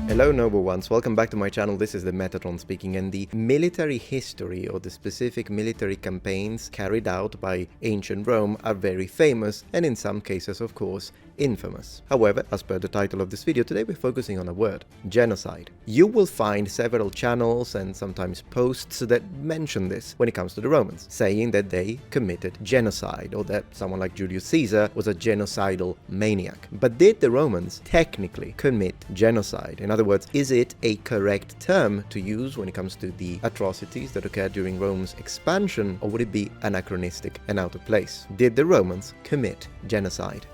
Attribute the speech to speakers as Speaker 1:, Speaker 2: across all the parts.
Speaker 1: Hello noble ones, welcome back to my channel. This is the Metatron speaking, and the military history or the specific military campaigns carried out by ancient Rome are very famous and in some cases, of course, infamous. However, as per the title of this video, today we're focusing on a word: genocide. You will find several channels and sometimes posts that mention this when it comes to the Romans, saying that they committed genocide or that someone like Julius Caesar was a genocidal maniac. But did the Romans technically commit genocide? In other words, is it a correct term to use when it comes to the atrocities that occurred during Rome's expansion, or would it be anachronistic and out of place? Did the Romans commit genocide?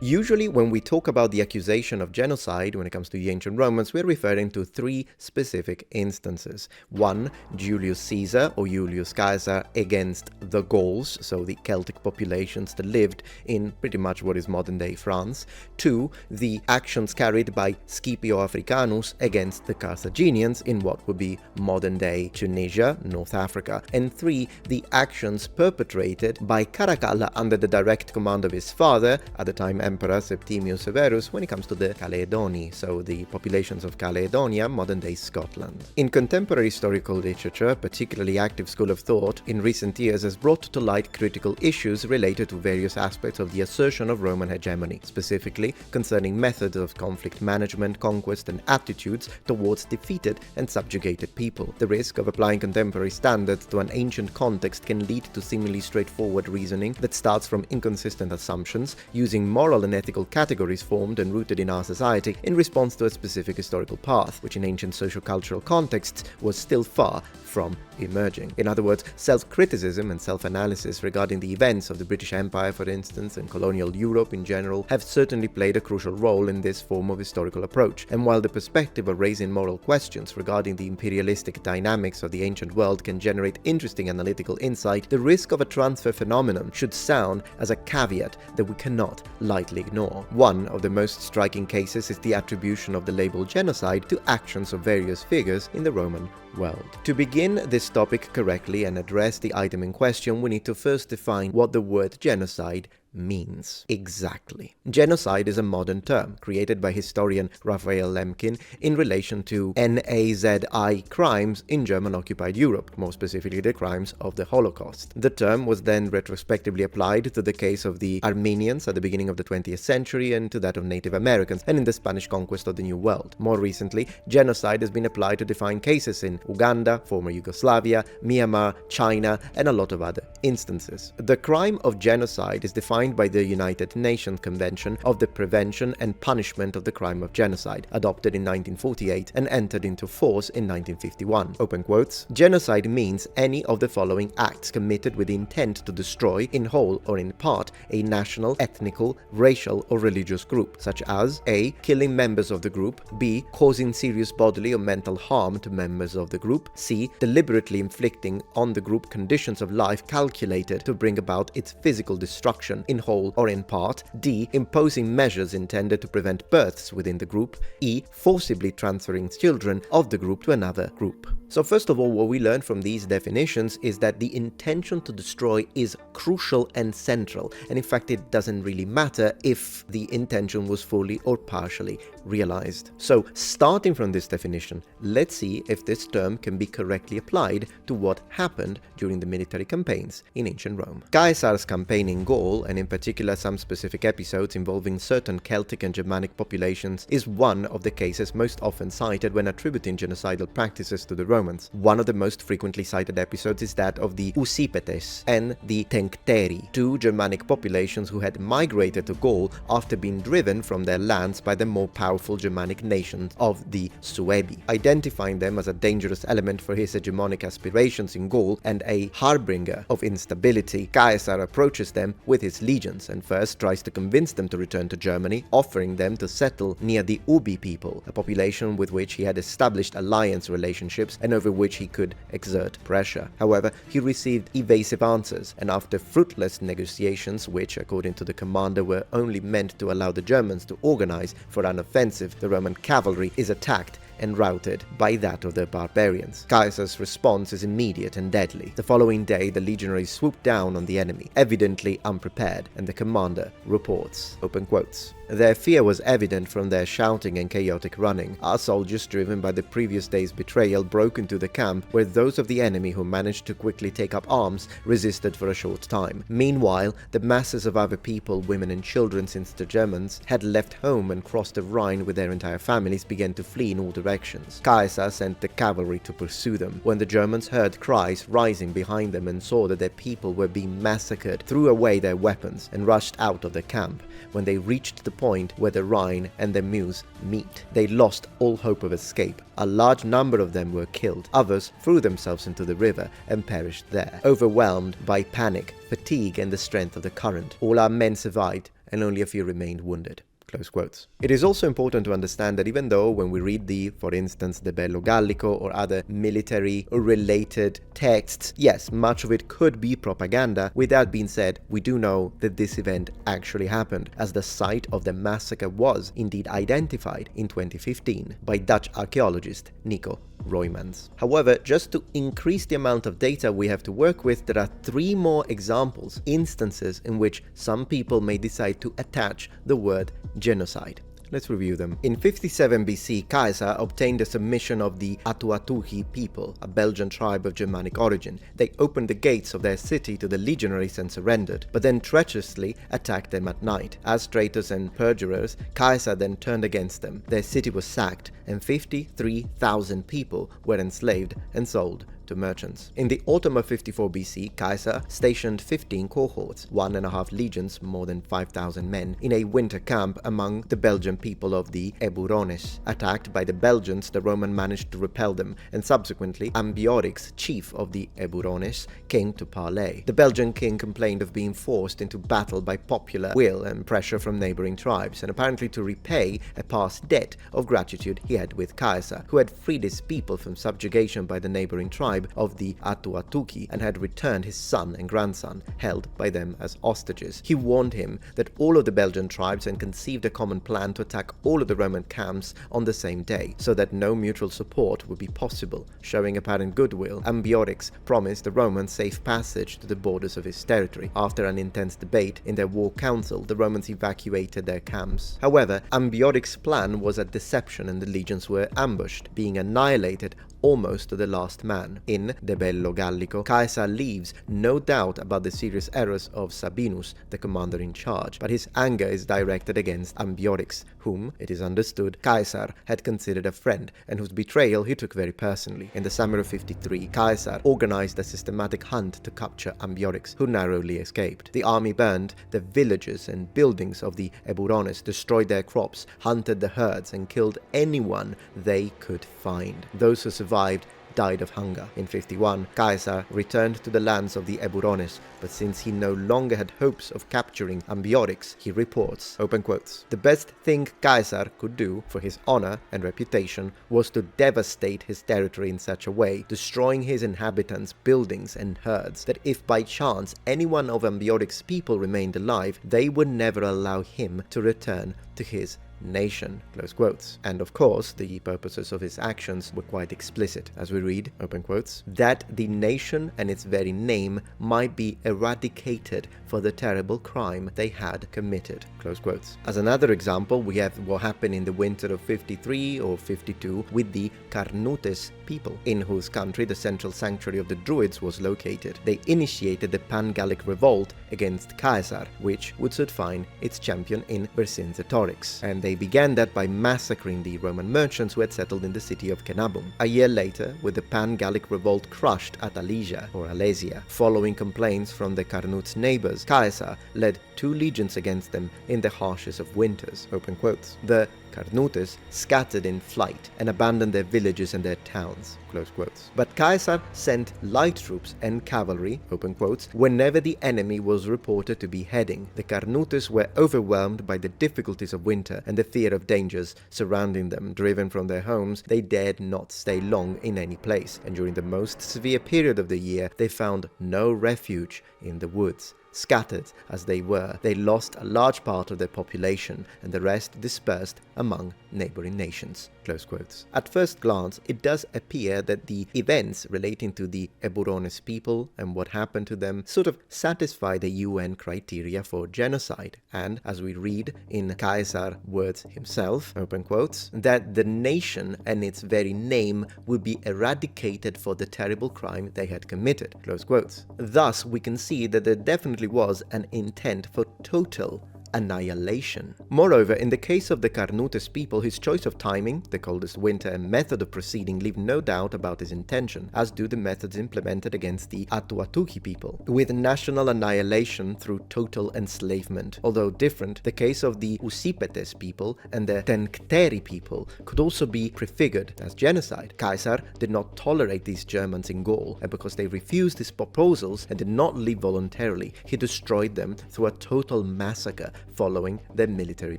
Speaker 1: Usually, when we talk about the accusation of genocide when it comes to the ancient Romans, we're referring to three specific instances. One, Julius Caesar or Julius Caesar against the Gauls, so the Celtic populations that lived in pretty much what is modern-day France. Two, the actions carried by Scipio Africanus against the Carthaginians in what would be modern-day Tunisia, North Africa. And three, the actions perpetrated by Caracalla under the direct command of his father, at the time Emperor Septimius Severus, when it comes to the Caledoni, so the populations of Caledonia, modern-day Scotland. In contemporary historical literature, particularly active school of thought in recent years has brought to light critical issues related to various aspects of the assertion of Roman hegemony, specifically concerning methods of conflict management, conquest, and attitudes towards defeated and subjugated people. The risk of applying contemporary standards to an ancient context can lead to seemingly straightforward reasoning that starts from inconsistent assumptions, using moral and ethical categories formed and rooted in our society in response to a specific historical path, which in ancient sociocultural contexts was still far from emerging. In other words, self-criticism and self-analysis regarding the events of the British Empire, for instance, and colonial Europe in general, have certainly played a crucial role in this form of historical approach. And while the perspective of raising moral questions regarding the imperialistic dynamics of the ancient world can generate interesting analytical insight, the risk of a transfer phenomenon should sound as a caveat that we cannot lightly ignore. One of the most striking cases is the attribution of the label genocide to actions of various figures in the Roman world. To begin this topic correctly and address the item in question, we need to first define what the word genocide means exactly. Genocide is a modern term created by historian Raphael Lemkin in relation to Nazi crimes in German-occupied Europe, more specifically the crimes of the Holocaust. The term was then retrospectively applied to the case of the Armenians at the beginning of the 20th century and to that of Native Americans, and in the Spanish conquest of the New World. More recently, genocide has been applied to define cases in Uganda, former Yugoslavia, Myanmar, China, and a lot of other instances. The crime of genocide is defined by the United Nations Convention of the Prevention and Punishment of the Crime of Genocide, adopted in 1948 and entered into force in 1951. Open quotes. Genocide means any of the following acts committed with the intent to destroy, in whole or in part, a national, ethnical, racial, or religious group, such as a. Killing members of the group, b. Causing serious bodily or mental harm to members of the group, c. Deliberately inflicting on the group conditions of life calculated to bring about its physical destruction, in whole or in part, d. Imposing measures intended to prevent births within the group, e. Forcibly transferring children of the group to another group. So first of all, what we learn from these definitions is that the intention to destroy is crucial and central, and in fact it doesn't really matter if the intention was fully or partially realized. So starting from this definition, let's see if this term can be correctly applied to what happened during the military campaigns in ancient Rome. Caesar's campaign in Gaul, and in particular some specific episodes involving certain Celtic and Germanic populations, is one of the cases most often cited when attributing genocidal practices to the Romans. One of the most frequently cited episodes is that of the Usipetes and the Tencteri, two Germanic populations who had migrated to Gaul after being driven from their lands by the more powerful Germanic nations of the Suebi. Identifying them as a dangerous element for his hegemonic aspirations in Gaul and a harbinger of instability, Caesar approaches them with his legions and first tries to convince them to return to Germany, offering them to settle near the Ubi people, a population with which he had established alliance relationships and over which he could exert pressure. However, he received evasive answers, and after fruitless negotiations, which, according to the commander, were only meant to allow the Germans to organize for an offensive, the Roman cavalry is attacked and routed by that of the barbarians. Caesar's response is immediate and deadly. The following day, the legionaries swooped down on the enemy, evidently unprepared, and the commander reports, open quotes, "Their fear was evident from their shouting and chaotic running. Our soldiers, driven by the previous day's betrayal, broke into the camp, where those of the enemy who managed to quickly take up arms resisted for a short time. Meanwhile, the masses of other people, women and children, since the Germans had left home and crossed the Rhine with their entire families, began to flee in all directions. Caesar sent the cavalry to pursue them. When the Germans heard cries rising behind them and saw that their people were being massacred, threw away their weapons and rushed out of the camp. When they reached the point where the Rhine and the Meuse meet, they lost all hope of escape. A large number of them were killed. Others threw themselves into the river and perished there, overwhelmed by panic, fatigue, and the strength of the current. All our men survived, and only a few remained wounded." Close quotes. It is also important to understand that even though when we read for instance, the Bello Gallico or other military-related texts, yes, much of it could be propaganda. With that being said, we do know that this event actually happened, as the site of the massacre was indeed identified in 2015 by Dutch archaeologist Nico Roymans. However, just to increase the amount of data we have to work with, there are 3 more examples, instances in which some people may decide to attach the word genocide. Let's review them. In 57 BC, Caesar obtained the submission of the Atuatuhi people, a Belgian tribe of Germanic origin. They opened the gates of their city to the legionaries and surrendered, but then treacherously attacked them at night. As traitors and perjurers, Caesar then turned against them. Their city was sacked, and 53,000 people were enslaved and sold to merchants. In the autumn of 54 BC, Caesar stationed 15 cohorts, 1.5 legions, more than 5,000 men, in a winter camp among the Belgian people of the Eburones. Attacked by the Belgians, the Roman managed to repel them, and subsequently Ambiorix, chief of the Eburones, came to parley. The Belgian king complained of being forced into battle by popular will and pressure from neighboring tribes, and apparently to repay a past debt of gratitude he had with Caesar, who had freed his people from subjugation by the neighboring tribe of the Atuatuki and had returned his son and grandson, held by them as hostages. He warned him that all of the Belgian tribes had conceived a common plan to attack all of the Roman camps on the same day, so that no mutual support would be possible. Showing apparent goodwill, Ambiorix promised the Romans safe passage to the borders of his territory. After an intense debate in their war council, the Romans evacuated their camps. However, Ambiorix's plan was a deception, and the legions were ambushed, being annihilated almost to the last man. In the Bello Gallico, Caesar leaves no doubt about the serious errors of Sabinus, the commander in charge, but his anger is directed against Ambiorix, whom, it is understood, Caesar had considered a friend, and whose betrayal he took very personally. In the summer of 53, Caesar organized a systematic hunt to capture Ambiorix, who narrowly escaped. The army burned the villages and buildings of the Eburones, destroyed their crops, hunted the herds, and killed anyone they could find. Those who survived died of hunger. In 51, Caesar returned to the lands of the Eburones, but since he no longer had hopes of capturing Ambiorix, he reports, open quotes, "The best thing Caesar could do for his honor and reputation was to devastate his territory in such a way, destroying his inhabitants, buildings, and herds, that if by chance any one of Ambiorix's people remained alive, they would never allow him to return to his nation," close quotes. And of course, the purposes of his actions were quite explicit, as we read, open quotes, "that the nation and its very name might be eradicated for the terrible crime they had committed," close quotes. As another example, we have what happened in the winter of 53 or 52 with the Carnutes people, in whose country the central sanctuary of the Druids was located. They initiated the Pan-Gallic revolt against Caesar, which would soon find its champion in Vercingetorix, and they began that by massacring the Roman merchants who had settled in the city of Cenabum. A year later, with the Pan-Gallic revolt crushed at Alesia, or Alesia, following complaints from the Carnutes' neighbors, Caesar led 2 legions against them in the harshest of winters, open quotes. The Carnutes scattered in flight and abandoned their villages and their towns, close quotes. But Caesar sent light troops and cavalry, open quotes, whenever the enemy was reported to be heading. The Carnutes were overwhelmed by the difficulties of winter and the fear of dangers surrounding them. Driven from their homes, they dared not stay long in any place, and during the most severe period of the year, they found no refuge in the woods. scattered as they were, they lost a large part of their population and the rest dispersed among neighboring nations. Close quotes. At first glance, it does appear that the events relating to the Eburones people and what happened to them sort of satisfy the UN criteria for genocide, and as we read in Caesar's words himself, open quotes, that the nation and its very name would be eradicated for the terrible crime they had committed. Close quotes. Thus, we can see that there definitely was an intent for total annihilation. Moreover, in the case of the Carnutes people, his choice of timing, the coldest winter, and method of proceeding leave no doubt about his intention, as do the methods implemented against the Atuatuki people, with national annihilation through total enslavement. Although different, the case of the Usipetes people and the Tencteri people could also be prefigured as genocide. Caesar did not tolerate these Germans in Gaul, and because they refused his proposals and did not leave voluntarily, he destroyed them through a total massacre following their military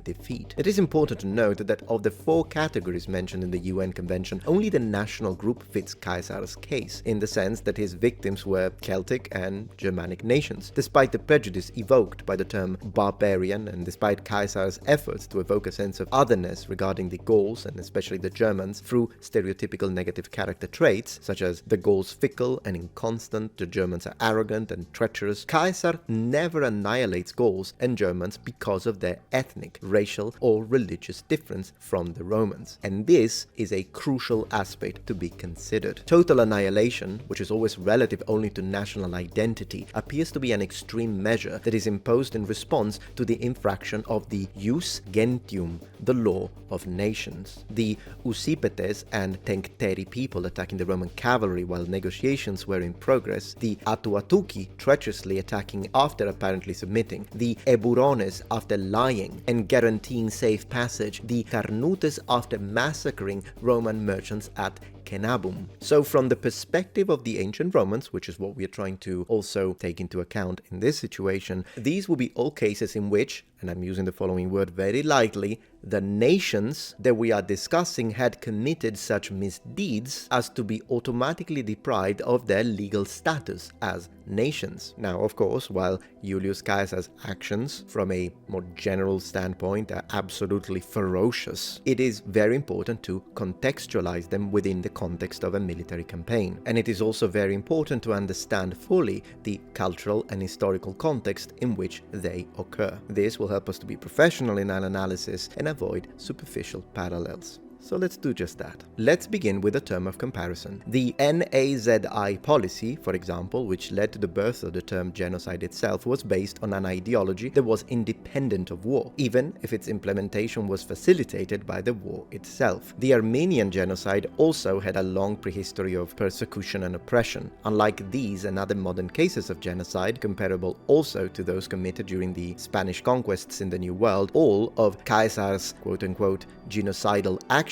Speaker 1: defeat. It is important to note that of the 4 categories mentioned in the UN Convention, only the national group fits Caesar's case, in the sense that his victims were Celtic and Germanic nations. Despite the prejudice evoked by the term barbarian, and despite Caesar's efforts to evoke a sense of otherness regarding the Gauls, and especially the Germans, through stereotypical negative character traits, such as the Gauls fickle and inconstant, the Germans are arrogant and treacherous, Caesar never annihilates Gauls and Germans because of their ethnic, racial, or religious difference from the Romans. And this is a crucial aspect to be considered. Total annihilation, which is always relative only to national identity, appears to be an extreme measure that is imposed in response to the infraction of the Ius Gentium, the law of nations. The Usipetes and Tencteri people attacking the Roman cavalry while negotiations were in progress, the Atuatuki treacherously attacking after apparently submitting, the Eburones after lying and guaranteeing safe passage, the Carnutes after massacring Roman merchants at Cenabum. So from the perspective of the ancient Romans, which is what we are trying to also take into account in this situation, these will be all cases in which, and I'm using the following word very lightly, the nations that we are discussing had committed such misdeeds as to be automatically deprived of their legal status as nations. Now, of course, while Julius Caesar's actions, from a more general standpoint, are absolutely ferocious, it is very important to contextualize them within the context of a military campaign. And it is also very important to understand fully the cultural and historical context in which they occur. This will help us to be professional in our analysis and avoid superficial parallels. So let's do just that. Let's begin with a term of comparison. The NAZI policy, for example, which led to the birth of the term genocide itself, was based on an ideology that was independent of war, even if its implementation was facilitated by the war itself. The Armenian genocide also had a long prehistory of persecution and oppression. Unlike these and other modern cases of genocide, comparable also to those committed during the Spanish conquests in the New World, all of Caesar's quote-unquote genocidal actions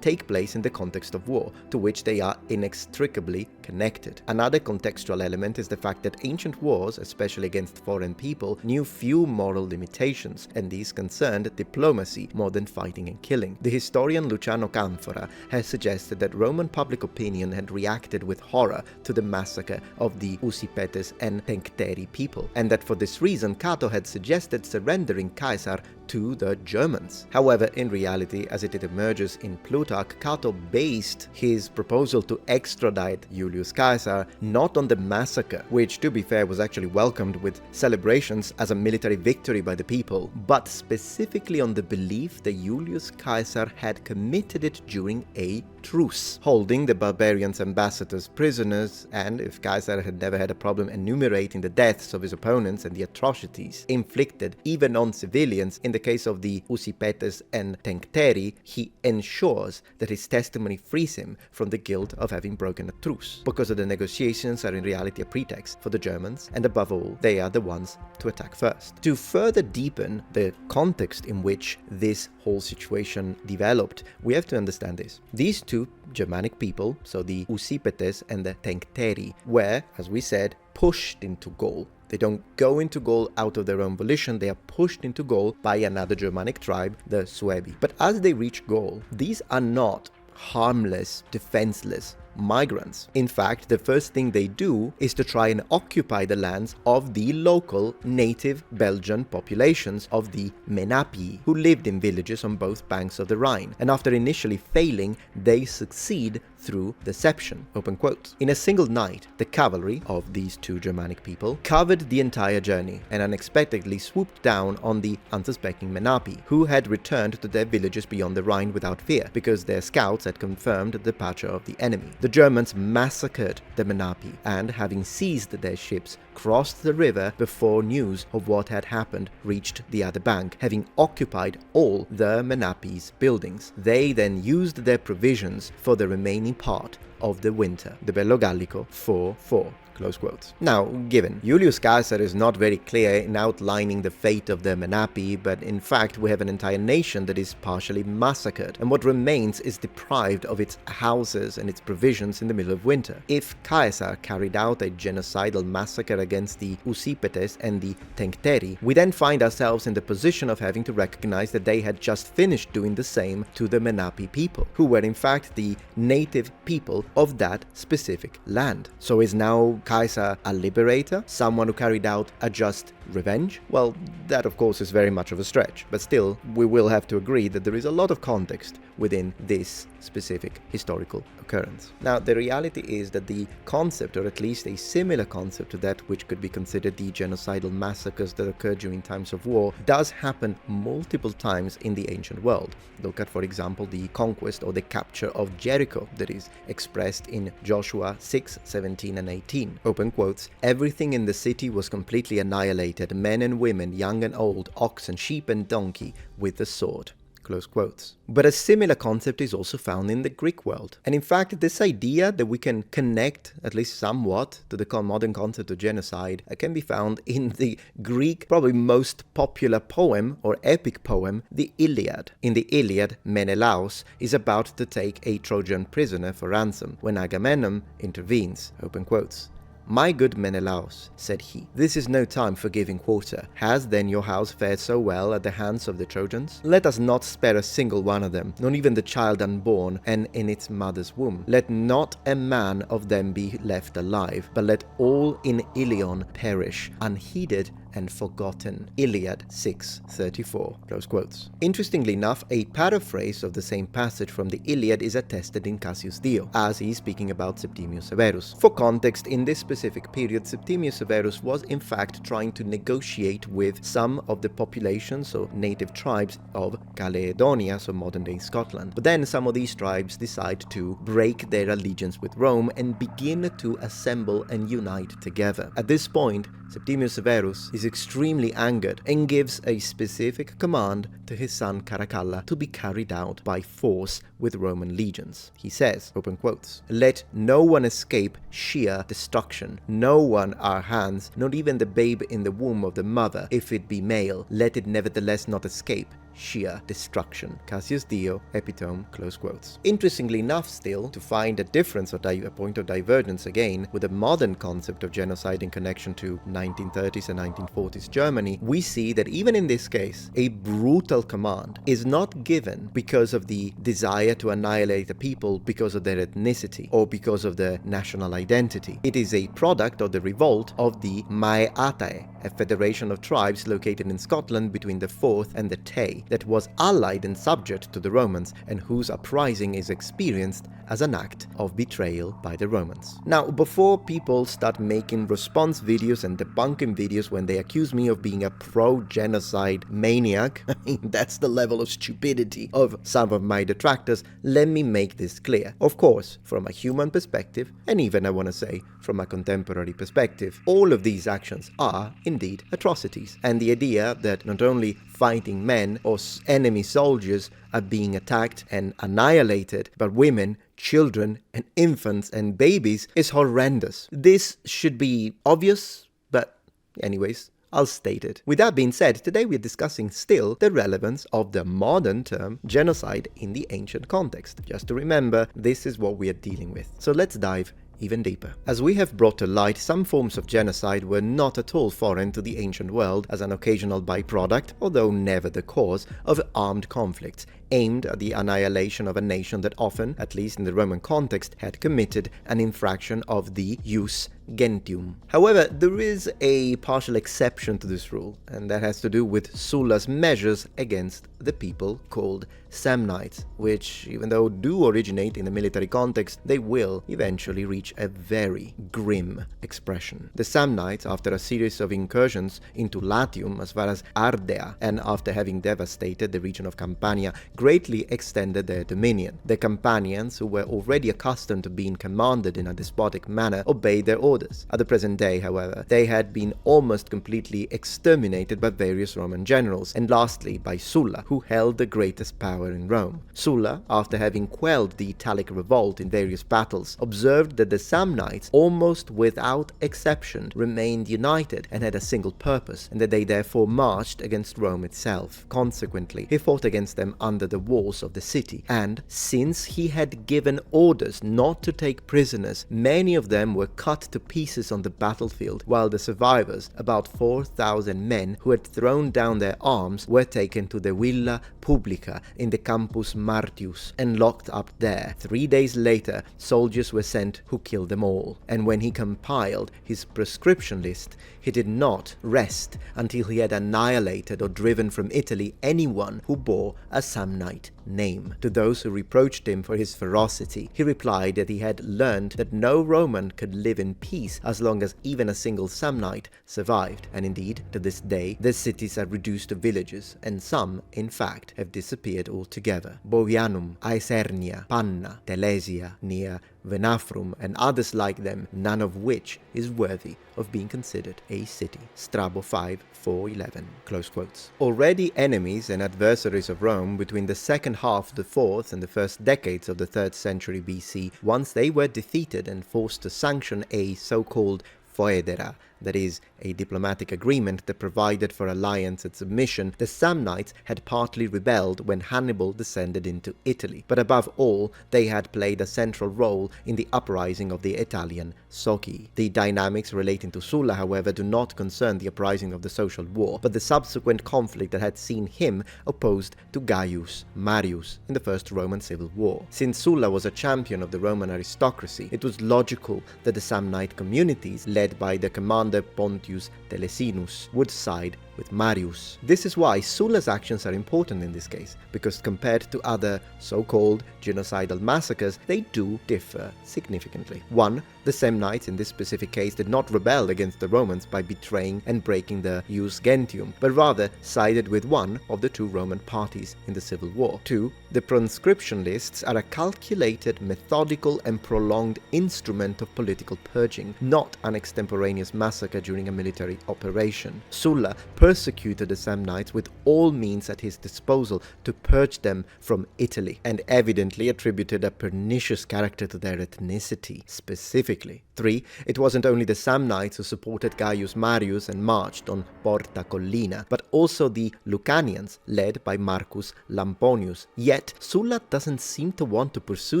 Speaker 1: take place in the context of war, to which they are inextricably connected. Another contextual element is the fact that ancient wars, especially against foreign people, knew few moral limitations, and these concerned diplomacy more than fighting and killing. The historian Luciano Canfora has suggested that Roman public opinion had reacted with horror to the massacre of the Usipetes and Tencteri people, and that for this reason Cato had suggested surrendering Caesar to the Germans. However, in reality, as it emerges in Plutarch, Cato based his proposal to extradite Julius Caesar not on the massacre, which, to be fair, was actually welcomed with celebrations as a military victory by the people, but specifically on the belief that Julius Caesar had committed it during a truce, holding the barbarians' ambassadors prisoners, and if Caesar had never had a problem enumerating the deaths of his opponents and the atrocities inflicted even on civilians, in the case of the Usipetes and Tencteri, he ensures that his testimony frees him from the guilt of having broken a truce, because the negotiations are in reality a pretext for the Germans, and above all, they are the ones to attack first. To further deepen the context in which this whole situation developed, we have to understand this. These two Germanic people, so the Usipetes and the Tencteri, were, as we said, pushed into Gaul. They don't go into Gaul out of their own volition, they are pushed into Gaul by another Germanic tribe, the Suebi. But as they reach Gaul, these are not harmless, defenseless migrants. In fact, the first thing they do is to try and occupy the lands of the local native Belgian populations of the Menapi, who lived in villages on both banks of the Rhine, and after initially failing, they succeed through deception, open quotes. In a single night, the cavalry of these two Germanic people covered the entire journey and unexpectedly swooped down on the unsuspecting Menapi, who had returned to their villages beyond the Rhine without fear, because their scouts had confirmed the departure of the enemy. The Germans massacred the Menapi and, having seized their ships, crossed the river before news of what had happened reached the other bank, having occupied all the Menapi's buildings. They then used their provisions for the remaining part of the winter. The Bello Gallico 4-4. Close quotes. Now, given Julius Caesar is not very clear in outlining the fate of the Menapi, but in fact we have an entire nation that is partially massacred, and what remains is deprived of its houses and its provisions in the middle of winter. If Caesar carried out a genocidal massacre against the Usipetes and the Tencteri, we then find ourselves in the position of having to recognize that they had just finished doing the same to the Menapi people, who were in fact the native people of that specific land. So is now Caesar a liberator? Someone who carried out a just revenge? Well, that of course is very much of a stretch, but still, we will have to agree that there is a lot of context within this specific historical occurrence. Now, the reality is that the concept, or at least a similar concept to that which could be considered the genocidal massacres that occurred during times of war, does happen multiple times in the ancient world. Look at, for example, the conquest or the capture of Jericho that is expressed in Joshua 6:17 and 18. Open quotes, "Everything in the city was completely annihilated, men and women, young and old, ox and sheep and donkey, with the sword." Close quotes. But a similar concept is also found in the Greek world. And in fact, this idea that we can connect, at least somewhat, to the modern concept of genocide can be found in the Greek, probably most popular poem or epic poem, the Iliad. In the Iliad, Menelaus is about to take a Trojan prisoner for ransom when Agamemnon intervenes. Open quotes. "My good Menelaus," said he, "this is no time for giving quarter. Has then your house fared so well at the hands of the Trojans? Let us not spare a single one of them, not even the child unborn and in its mother's womb. Let not a man of them be left alive, but let all in Ilion perish, unheeded and forgotten." Iliad 6:34. Close quotes. Interestingly enough, a paraphrase of the same passage from the Iliad is attested in Cassius Dio, as he is speaking about Septimius Severus. For context, in this specific period, Septimius Severus was in fact trying to negotiate with some of the populations or native tribes of Caledonia, so modern-day Scotland. But then some of these tribes decide to break their allegiance with Rome and begin to assemble and unite together. At this point, Septimius Severus is extremely angered and gives a specific command to his son Caracalla to be carried out by force with Roman legions. He says, open quotes, "Let no one escape sheer destruction, no one our hands, not even the babe in the womb of the mother, if it be male, let it nevertheless not escape sheer destruction." Cassius Dio, Epitome, close quotes. Interestingly enough still, to find a difference or a point of divergence again with the modern concept of genocide in connection to 1930s and 1940s Germany, we see that even in this case, a brutal command is not given because of the desire to annihilate a people because of their ethnicity or because of their national identity. It is a product of the revolt of the Maeatae, a federation of tribes located in Scotland between the Forth and the Tay, that was allied and subject to the Romans, and whose uprising is experienced as an act of betrayal by the Romans. Now, before people start making response videos and debunking videos when they accuse me of being a pro-genocide maniac, I mean, that's the level of stupidity of some of my detractors, let me make this clear. Of course, from a human perspective, and even I want to say from a contemporary perspective, all of these actions are indeed atrocities. And the idea that not only fighting men or enemy soldiers are being attacked and annihilated, but women, children, and infants and babies is horrendous. This should be obvious, but anyways, I'll state it. With that being said, today we're discussing still the relevance of the modern term genocide in the ancient context. Just to remember, this is what we are dealing with. So let's dive even deeper. As we have brought to light, some forms of genocide were not at all foreign to the ancient world as an occasional byproduct, although never the cause, of armed conflicts, aimed at the annihilation of a nation that often, at least in the Roman context, had committed an infraction of the jus gentium. However, there is a partial exception to this rule, and that has to do with Sulla's measures against the people called Samnites, which, even though do originate in a military context, they will eventually reach a very grim expression. The Samnites, after a series of incursions into Latium as far as Ardea, and after having devastated the region of Campania, greatly extended their dominion. The Campanians, who were already accustomed to being commanded in a despotic manner, obeyed their orders. At the present day, however, they had been almost completely exterminated by various Roman generals, and lastly by Sulla, who held the greatest power in Rome. Sulla, after having quelled the Italic revolt in various battles, observed that the Samnites, almost without exception, remained united and had a single purpose, and that they therefore marched against Rome itself. Consequently, he fought against them under the walls of the city, and, since he had given orders not to take prisoners, many of them were cut to pieces on the battlefield, while the survivors, about 4,000 men who had thrown down their arms, were taken to the Villa Publica in the Campus Martius and locked up there. 3 days later, soldiers were sent who killed them all, and when he compiled his proscription list, he did not rest until he had annihilated or driven from Italy anyone who bore a Samnite name. To those who reproached him for his ferocity, he replied that he had learned that no Roman could live in peace as long as even a single Samnite survived, and indeed, to this day, the cities are reduced to villages, and some, in fact, have disappeared altogether. Bovianum, Aesernia, Panna, Telesia, near Venafrum, and others like them, none of which is worthy of being considered a city. Strabo 5:4-11. Close quotes. Already enemies and adversaries of Rome between the second half of the 4th and the first decades of the 3rd century BC, once they were defeated and forced to sanction a so-called foedera, that is, a diplomatic agreement that provided for alliance and submission, the Samnites had partly rebelled when Hannibal descended into Italy, but above all, they had played a central role in the uprising of the Italian Socii. The dynamics relating to Sulla, however, do not concern the uprising of the social war, but the subsequent conflict that had seen him opposed to Gaius Marius in the First Roman Civil War. Since Sulla was a champion of the Roman aristocracy, it was logical that the Samnite communities, led by the commander Pontius Telesinus, would side with Marius. This is why Sulla's actions are important in this case, because compared to other so-called genocidal massacres, they do differ significantly. 1. The Samnites in this specific case did not rebel against the Romans by betraying and breaking the jus gentium, but rather sided with one of the two Roman parties in the civil war. 2. The proscription lists are a calculated, methodical, and prolonged instrument of political purging, not an extemporaneous massacre during a military operation. Sulla persecuted the Samnites with all means at his disposal to purge them from Italy, and evidently attributed a pernicious character to their ethnicity specifically. 3. It wasn't only the Samnites who supported Gaius Marius and marched on Porta Collina, but also the Lucanians, led by Marcus Lamponius. Yet, Sulla doesn't seem to want to pursue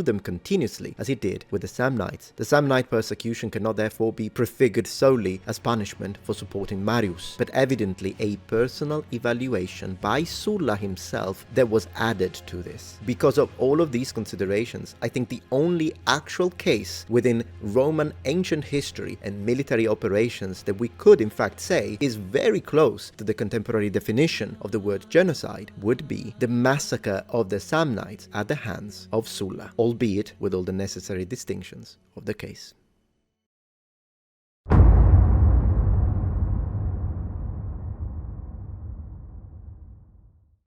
Speaker 1: them continuously, as he did with the Samnites. The Samnite persecution cannot therefore be prefigured solely as punishment for supporting Marius, but evidently a personal evaluation by Sulla himself that was added to this. Because of all of these considerations, I think the only actual case within Roman ancient history and military operations that we could in fact say is very close to the contemporary definition of the word genocide would be the massacre of the Samnites at the hands of Sulla, albeit with all the necessary distinctions of the case.